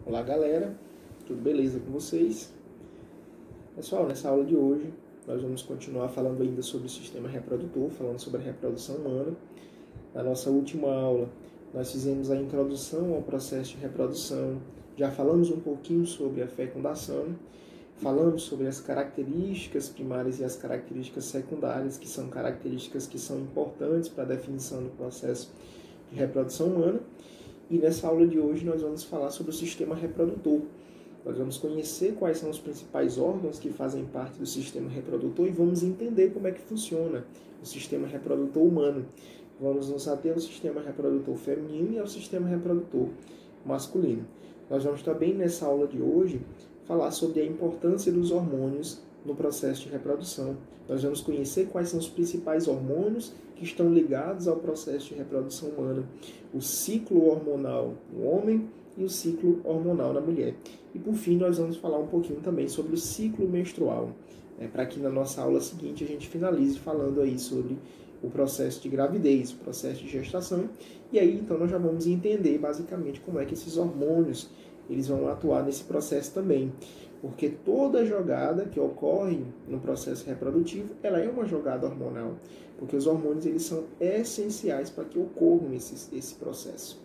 Olá galera, tudo beleza com vocês? Pessoal, nessa aula de hoje nós vamos continuar falando ainda sobre o sistema reprodutor, falando sobre a reprodução humana. Na nossa última aula nós fizemos a introdução ao processo de reprodução, já falamos um pouquinho sobre a fecundação, falamos sobre as características primárias e as características secundárias, que são características que são importantes para a definição do processo de reprodução humana. E nessa aula de hoje nós vamos falar sobre o sistema reprodutor. Nós vamos conhecer quais são os principais órgãos que fazem parte do sistema reprodutor e vamos entender como é que funciona o sistema reprodutor humano. Vamos nos ater ao sistema reprodutor feminino e ao sistema reprodutor masculino. Nós vamos também, nessa aula de hoje, falar sobre a importância dos hormônios no processo de reprodução. Nós vamos conhecer quais são os principais hormônios que estão ligados ao processo de reprodução humana, o ciclo hormonal no homem e o ciclo hormonal na mulher. E por fim, nós vamos falar um pouquinho também sobre o ciclo menstrual, para que na nossa aula seguinte a gente finalize falando aí sobre o processo de gravidez, o processo de gestação, e aí então nós já vamos entender basicamente como é que esses hormônios eles vão atuar nesse processo também. Porque toda jogada que ocorre no processo reprodutivo, ela é uma jogada hormonal. Porque os hormônios eles são essenciais para que ocorra esse processo.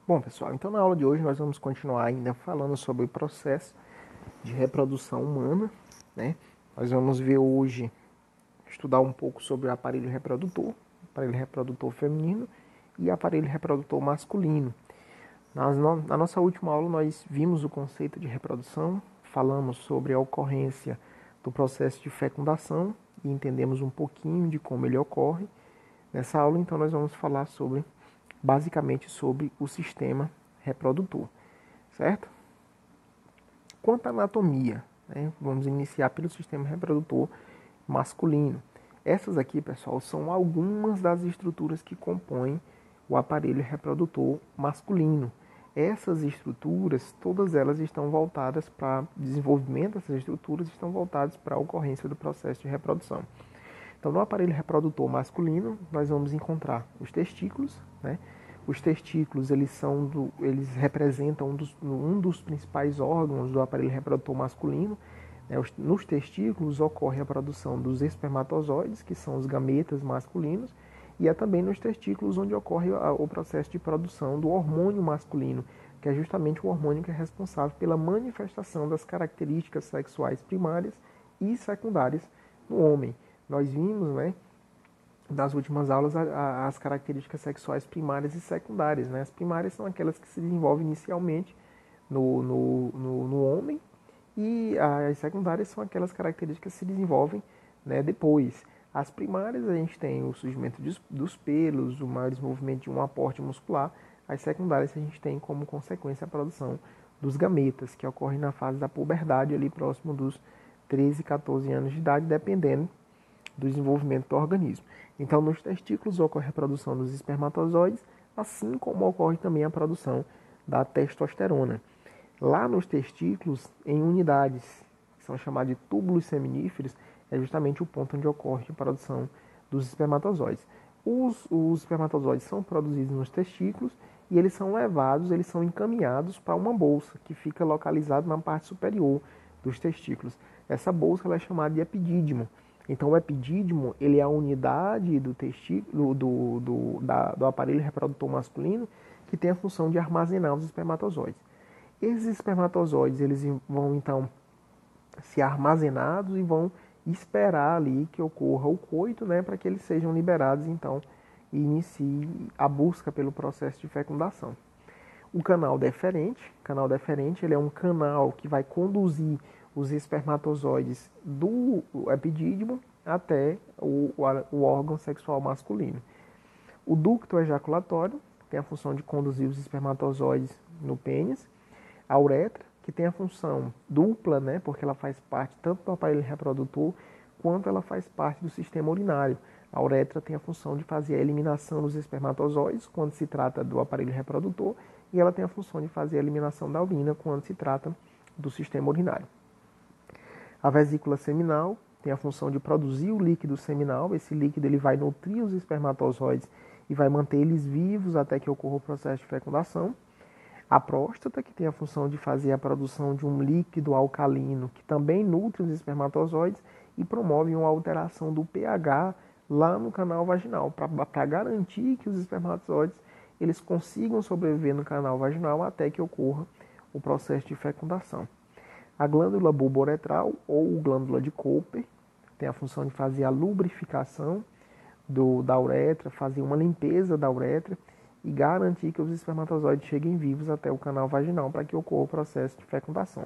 Bom, pessoal, então na aula de hoje nós vamos continuar ainda falando sobre o processo de reprodução humana, né? Nós vamos ver hoje, estudar um pouco sobre o aparelho reprodutor feminino e aparelho reprodutor masculino. Na nossa última aula nós vimos o conceito de reprodução, falamos sobre a ocorrência do processo de fecundação e entendemos um pouquinho de como ele ocorre. Nessa aula então nós vamos falar basicamente sobre o sistema reprodutor, certo? Quanto à anatomia, né, vamos iniciar pelo sistema reprodutor masculino. Essas aqui, pessoal, são algumas das estruturas que compõem o aparelho reprodutor masculino. Essas estruturas, todas elas estão voltadas para desenvolvimento, essas estruturas estão voltadas para a ocorrência do processo de reprodução. Então, no aparelho reprodutor masculino, nós vamos encontrar os testículos, né? Os testículos, eles representam um dos principais órgãos do aparelho reprodutor masculino. Nos testículos ocorre a produção dos espermatozoides, que são os gametas masculinos, e é também nos testículos onde ocorre o processo de produção do hormônio masculino, que é justamente o hormônio que é responsável pela manifestação das características sexuais primárias e secundárias no homem. Nós vimos, né, nas últimas aulas, as características sexuais primárias e secundárias. Né? As primárias são aquelas que se desenvolvem inicialmente no homem, e as secundárias são aquelas características que se desenvolvem, né, depois. As primárias a gente tem o surgimento dos pelos, o maior desenvolvimento de um aporte muscular. As secundárias a gente tem como consequência a produção dos gametas, que ocorrem na fase da puberdade, ali próximo dos 13, 14 anos de idade, dependendo do desenvolvimento do organismo. Então, nos testículos ocorre a produção dos espermatozoides, assim como ocorre também a produção da testosterona. Lá nos testículos, em unidades que são chamadas de túbulos seminíferos, é justamente o ponto onde ocorre a produção dos espermatozoides. Os espermatozoides são produzidos nos testículos e eles são encaminhados para uma bolsa que fica localizada na parte superior dos testículos. Essa bolsa ela é chamada de epidídimo. Então, o epidídimo ele é a unidade do testículo, do aparelho reprodutor masculino, que tem a função de armazenar os espermatozoides. Esses espermatozoides eles vão, então, ser armazenados e vão esperar ali que ocorra o coito, né, para que eles sejam liberados, então, e inicie a busca pelo processo de fecundação. O canal deferente ele é um canal que vai conduzir os espermatozoides do epidídimo até o órgão sexual masculino. O ducto ejaculatório tem a função de conduzir os espermatozoides no pênis. A uretra, que tem a função dupla, né, porque ela faz parte tanto do aparelho reprodutor quanto ela faz parte do sistema urinário. A uretra tem a função de fazer a eliminação dos espermatozoides quando se trata do aparelho reprodutor, e ela tem a função de fazer a eliminação da urina quando se trata do sistema urinário. A vesícula seminal tem a função de produzir o líquido seminal. Esse líquido ele vai nutrir os espermatozoides e vai manter eles vivos até que ocorra o processo de fecundação. A próstata, que tem a função de fazer a produção de um líquido alcalino, que também nutre os espermatozoides e promove uma alteração do pH lá no canal vaginal, para garantir que os espermatozoides eles consigam sobreviver no canal vaginal até que ocorra o processo de fecundação. A glândula bulbouretral ou glândula de Cooper tem a função de fazer a lubrificação da uretra, fazer uma limpeza da uretra e garantir que os espermatozoides cheguem vivos até o canal vaginal para que ocorra o processo de fecundação.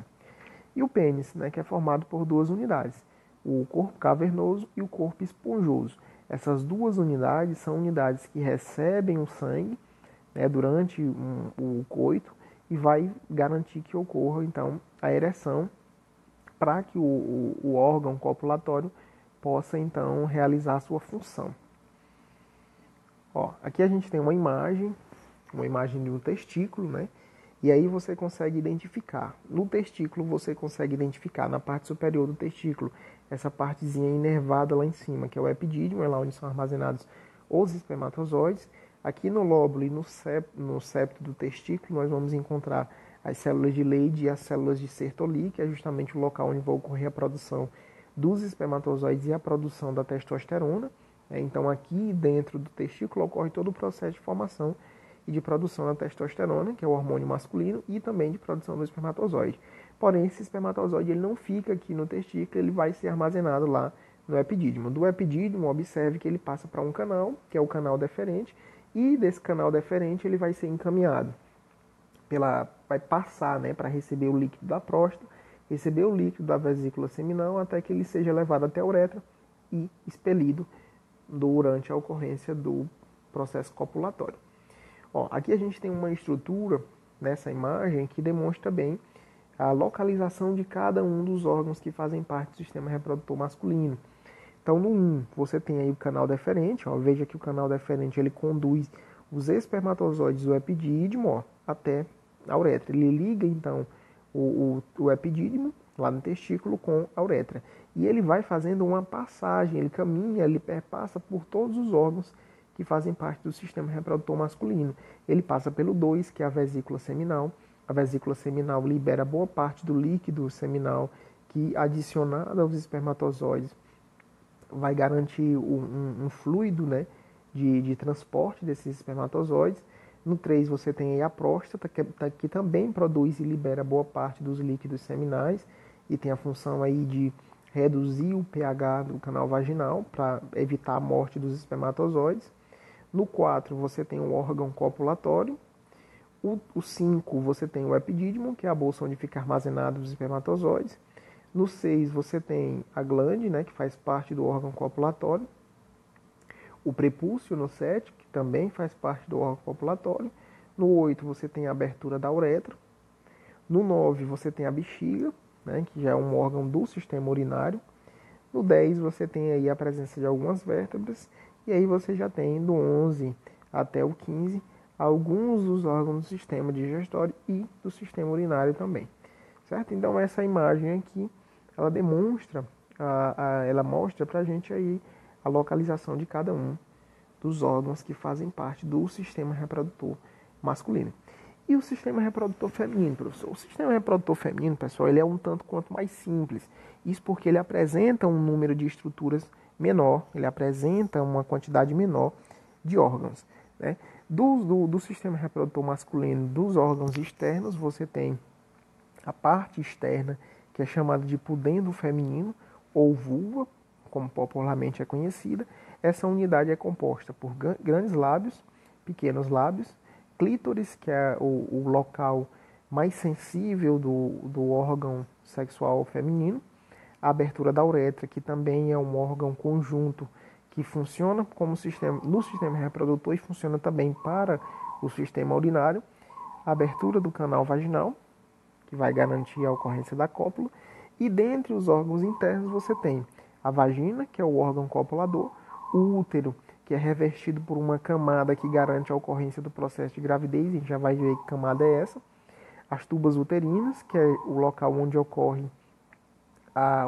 E o pênis, né, que é formado por duas unidades, o corpo cavernoso e o corpo esponjoso. Essas duas unidades são unidades que recebem o sangue, né, durante o coito e vai garantir que ocorra então a ereção para que o órgão copulatório possa então realizar a sua função. Ó, aqui a gente tem uma imagem de um testículo, né? E aí você consegue identificar. No testículo você consegue identificar na parte superior do testículo essa partezinha inervada lá em cima, que é o epidídimo, é lá onde são armazenados os espermatozoides. Aqui no lóbulo e no septo do testículo nós vamos encontrar as células de Leydig e as células de Sertoli, que é justamente o local onde vai ocorrer a produção dos espermatozoides e a produção da testosterona. Então aqui dentro do testículo ocorre todo o processo de formação e de produção da testosterona, que é o hormônio masculino, e também de produção do espermatozoide. Porém, esse espermatozoide ele não fica aqui no testículo, ele vai ser armazenado lá no epidídimo. Do epidídimo, observe que ele passa para um canal, que é o canal deferente, e desse canal deferente ele vai ser encaminhado, vai passar, né, para receber o líquido da próstata, receber o líquido da vesícula seminal, até que ele seja levado até a uretra e expelido durante a ocorrência do processo copulatório. Ó, aqui a gente tem uma estrutura nessa imagem que demonstra bem a localização de cada um dos órgãos que fazem parte do sistema reprodutor masculino. Então, no 1, você tem aí o canal deferente. Ó, veja que o canal deferente ele conduz os espermatozoides do epidídimo, ó, até a uretra. Ele liga, então, o epidídimo, lá no testículo, com a uretra. E ele vai fazendo uma passagem, ele caminha, ele perpassa por todos os órgãos que fazem parte do sistema reprodutor masculino. Ele passa pelo 2, que é a vesícula seminal. A vesícula seminal libera boa parte do líquido seminal que, adicionado aos espermatozoides, vai garantir um fluido, né, de transporte desses espermatozoides. No 3 você tem aí a próstata, que também produz e libera boa parte dos líquidos seminais e tem a função aí de reduzir o pH do canal vaginal para evitar a morte dos espermatozoides. No 4 você tem o órgão copulatório. O 5 você tem o epidídimo, que é a bolsa onde fica armazenado os espermatozoides. No 6 você tem a glande, né, que faz parte do órgão copulatório. O prepúcio no 7, que também faz parte do órgão copulatório. No 8 você tem a abertura da uretra. No 9 você tem a bexiga, né, que já é um órgão do sistema urinário. No 10 você tem aí a presença de algumas vértebras. E aí você já tem do 11 até o 15 alguns dos órgãos do sistema digestório e do sistema urinário também. Certo? Então essa imagem aqui, ela demonstra, ela mostra pra gente aí a localização de cada um dos órgãos que fazem parte do sistema reprodutor masculino. E o sistema reprodutor feminino, professor? O sistema reprodutor feminino, pessoal, ele é um tanto quanto mais simples. Isso porque ele apresenta um número de estruturas menor, ele apresenta uma quantidade menor de órgãos, né? Do sistema reprodutor masculino, dos órgãos externos, você tem a parte externa, que é chamada de pudendo feminino, ou vulva, como popularmente é conhecida. Essa unidade é composta por grandes lábios, pequenos lábios, clítoris, que é o local mais sensível do órgão sexual feminino, a abertura da uretra, que também é um órgão conjunto que funciona como no sistema reprodutor e funciona também para o sistema urinário, a abertura do canal vaginal, que vai garantir a ocorrência da cópula, e dentre os órgãos internos você tem a vagina, que é o órgão copulador, o útero, que é revestido por uma camada que garante a ocorrência do processo de gravidez, a gente já vai ver que camada é essa, as tubas uterinas, que é o local onde ocorre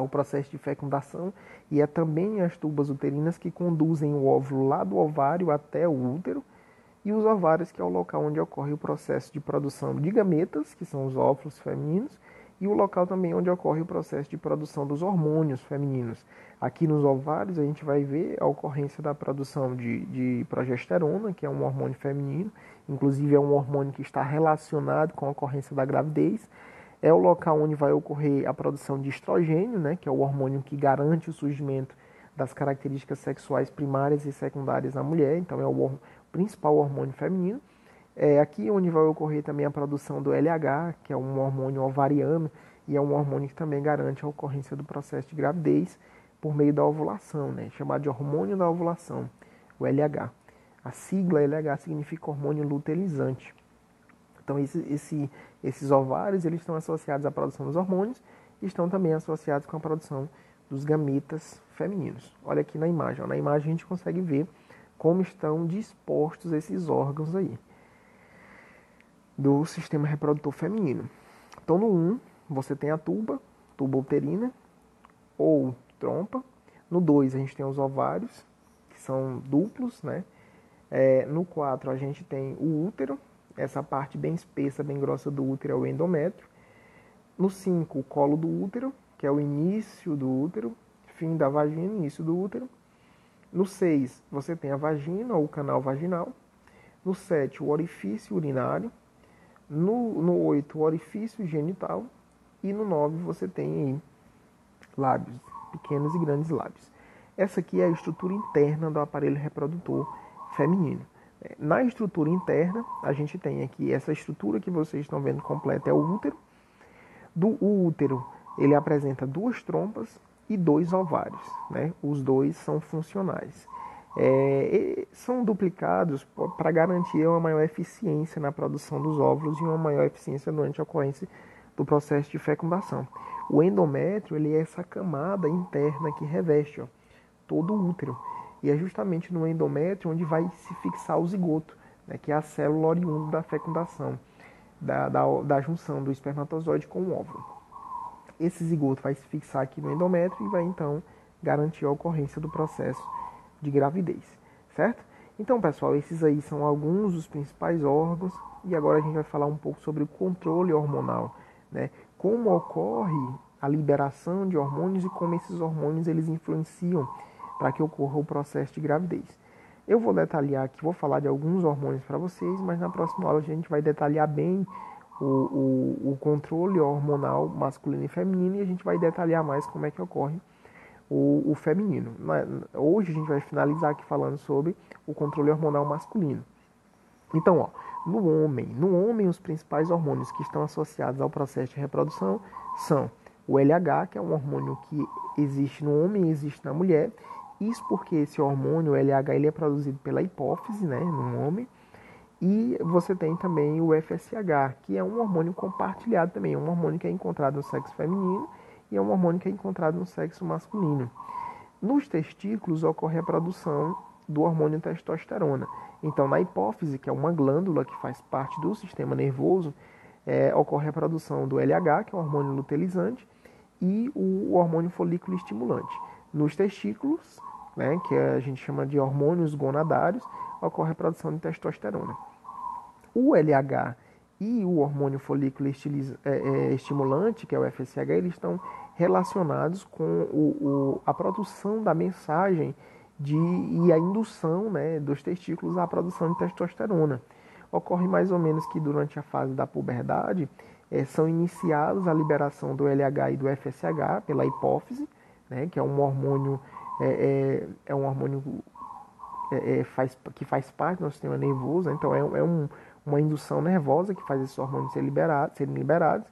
o processo de fecundação, e é também as tubas uterinas que conduzem o óvulo lá do ovário até o útero, e os ovários, que é o local onde ocorre o processo de produção de gametas, que são os óvulos femininos, e o local também onde ocorre o processo de produção dos hormônios femininos. Aqui nos ovários a gente vai ver a ocorrência da produção de progesterona, que é um hormônio feminino, inclusive é um hormônio que está relacionado com a ocorrência da gravidez. É o local onde vai ocorrer a produção de estrogênio, né, que é o hormônio que garante o surgimento das características sexuais primárias e secundárias na mulher, então é o principal hormônio feminino. É aqui onde vai ocorrer também a produção do LH, que é um hormônio ovariano, e é um hormônio que também garante a ocorrência do processo de gravidez por meio da ovulação, né, chamado de hormônio da ovulação, o LH. A sigla LH significa hormônio luteinizante. Então esses ovários eles estão associados à produção dos hormônios e estão também associados com a produção dos gametas femininos. Olha aqui na imagem. Na imagem a gente consegue ver como estão dispostos esses órgãos aí do sistema reprodutor feminino. Então no 1 você tem a tuba uterina ou trompa. No 2 a gente tem os ovários, que são duplos, né? No 4 a gente tem o útero. Essa parte bem espessa, bem grossa do útero é o endométrio. No 5, o colo do útero, que é o início do útero, fim da vagina, início do útero. No 6, você tem a vagina ou o canal vaginal. No 7, o orifício urinário. No 8, o orifício genital. E no 9, você tem aí lábios, pequenos e grandes lábios. Essa aqui é a estrutura interna do aparelho reprodutor feminino. Na estrutura interna, a gente tem aqui essa estrutura que vocês estão vendo completa, é o útero. O útero, ele apresenta 2 trompas e 2 ovários, né? Os 2 são funcionais. São duplicados para garantir uma maior eficiência na produção dos óvulos e uma maior eficiência durante a ocorrência do processo de fecundação. O endométrio, ele é essa camada interna que reveste todo o útero. E é justamente no endométrio onde vai se fixar o zigoto, né, que é a célula oriunda da fecundação, da junção do espermatozoide com o óvulo. Esse zigoto vai se fixar aqui no endométrio e vai então garantir a ocorrência do processo de gravidez, certo? Então, pessoal, esses aí são alguns dos principais órgãos e agora a gente vai falar um pouco sobre o controle hormonal, né? Como ocorre a liberação de hormônios e como esses hormônios eles influenciam para que ocorra o processo de gravidez. Eu vou detalhar aqui, vou falar de alguns hormônios para vocês, mas na próxima aula a gente vai detalhar bem o controle hormonal masculino e feminino e a gente vai detalhar mais como é que ocorre o feminino. Hoje a gente vai finalizar aqui falando sobre o controle hormonal masculino. Então, no homem os principais hormônios que estão associados ao processo de reprodução são o LH, que é um hormônio que existe no homem e existe na mulher. Isso porque esse hormônio, o LH, ele é produzido pela hipófise, né, no homem. E você tem também o FSH, que é um hormônio compartilhado também. É um hormônio que é encontrado no sexo feminino e é um hormônio que é encontrado no sexo masculino. Nos testículos ocorre a produção do hormônio testosterona. Então, na hipófise, que é uma glândula que faz parte do sistema nervoso, ocorre a produção do LH, que é o hormônio luteinizante, e o hormônio folículo estimulante. Nos testículos, né, que a gente chama de hormônios gonadários, ocorre a produção de testosterona. O LH e o hormônio folículo estimulante, que é o FSH, eles estão relacionados com a produção da mensagem e a indução, né, dos testículos à produção de testosterona. Ocorre mais ou menos que durante a fase da puberdade são iniciados a liberação do LH e do FSH pela hipófise, né, que é um hormônio que faz parte do nosso sistema nervoso, então uma indução nervosa que faz esses hormônios serem liberados.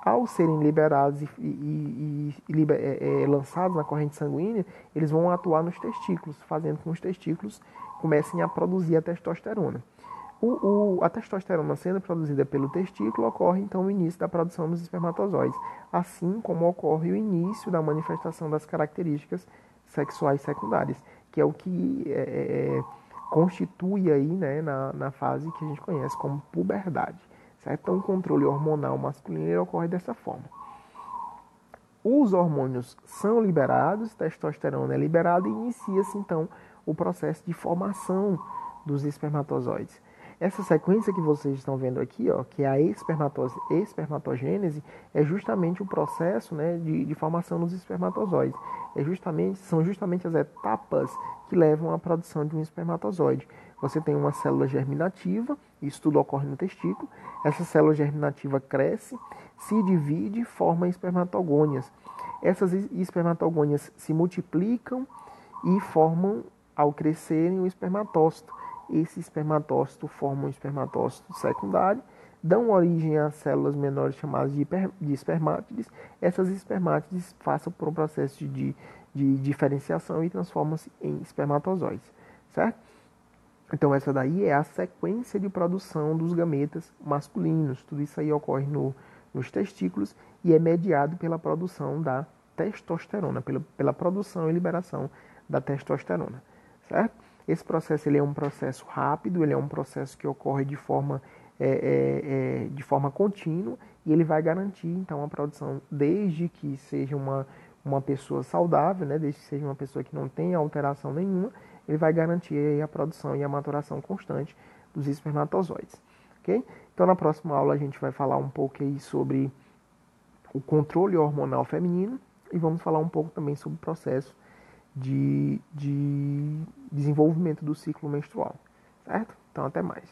Ao serem liberados e lançados na corrente sanguínea, eles vão atuar nos testículos, fazendo com que os testículos comecem a produzir a testosterona. A testosterona sendo produzida pelo testículo, ocorre então o início da produção dos espermatozoides, assim como ocorre o início da manifestação das características sexuais secundárias, que é o que constitui aí, né, na fase que a gente conhece como puberdade. Certo? Então, o controle hormonal masculino ocorre dessa forma. Os hormônios são liberados, testosterona é liberada e inicia-se então o processo de formação dos espermatozoides. Essa sequência que vocês estão vendo aqui, ó, que é a espermatogênese, é justamente o processo, né, de formação dos espermatozoides. São justamente as etapas que levam à produção de um espermatozoide. Você tem uma célula germinativa, isso tudo ocorre no testículo. Essa célula germinativa cresce, se divide e forma espermatogônias. Essas espermatogônias se multiplicam e formam, ao crescerem, o espermatócito. Esse espermatócito forma um espermatócito secundário, dão origem a células menores chamadas de espermátides. Essas espermátides passam por um processo de diferenciação e transformam-se em espermatozoides, certo? Então essa daí é a sequência de produção dos gametas masculinos. Tudo isso aí ocorre nos testículos e é mediado pela produção da testosterona, pela produção e liberação da testosterona, certo? Esse processo ele é um processo rápido, ele é um processo que ocorre de forma contínua e ele vai garantir então a produção desde que seja uma pessoa saudável, né, desde que seja uma pessoa que não tenha alteração nenhuma, ele vai garantir aí a produção e a maturação constante dos espermatozoides, ok? Então na próxima aula a gente vai falar um pouco aí sobre o controle hormonal feminino e vamos falar um pouco também sobre o processo de desenvolvimento do ciclo menstrual, certo? Então até mais.